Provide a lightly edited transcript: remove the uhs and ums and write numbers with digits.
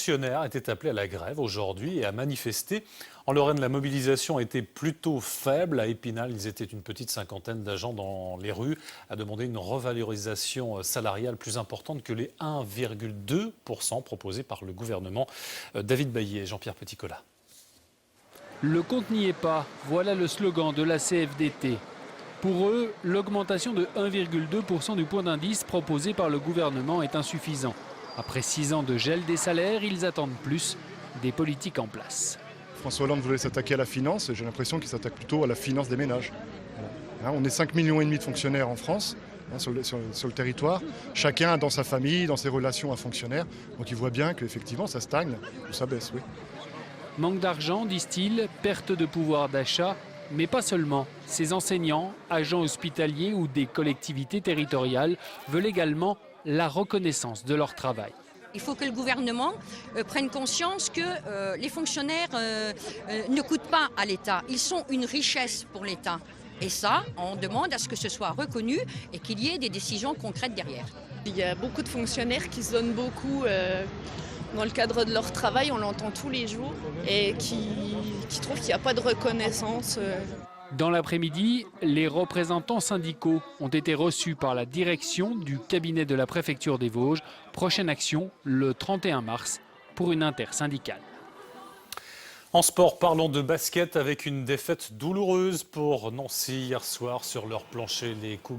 Les fonctionnaires étaient appelés à la grève aujourd'hui et à manifester. En Lorraine, la mobilisation était plutôt faible. À Épinal, ils étaient une petite cinquantaine d'agents dans les rues à demander une revalorisation salariale plus importante que les 1,2% proposés par le gouvernement. David Bailly et Jean-Pierre Petitcola. Le compte n'y est pas, voilà le slogan de la CFDT. Pour eux, l'augmentation de 1,2% du point d'indice proposée par le gouvernement est insuffisant. Après 6 ans de gel des salaires, ils attendent plus, des politiques en place. François Hollande voulait s'attaquer à la finance et j'ai l'impression qu'il s'attaque plutôt à la finance des ménages. On est 5,5 millions de fonctionnaires en France, sur le territoire. Chacun dans sa famille, dans ses relations à fonctionnaires. Donc il voit bien qu'effectivement ça stagne ou ça baisse, oui. Manque d'argent, disent-ils, perte de pouvoir d'achat, mais pas seulement. Ces enseignants, agents hospitaliers ou des collectivités territoriales veulent également la reconnaissance de leur travail. Il faut que le gouvernement prenne conscience que les fonctionnaires ne coûtent pas à l'État. Ils sont une richesse pour l'État. Et ça, on demande à ce que ce soit reconnu et qu'il y ait des décisions concrètes derrière. Il y a beaucoup de fonctionnaires qui se donnent beaucoup dans le cadre de leur travail, on l'entend tous les jours, et qui trouvent qu'il n'y a pas de reconnaissance. Dans l'après-midi, les représentants syndicaux ont été reçus par la direction du cabinet de la préfecture des Vosges. Prochaine action le 31 mars pour une intersyndicale. En sport, parlons de basket avec une défaite douloureuse pour Nancy hier soir sur leur plancher. Les Cougars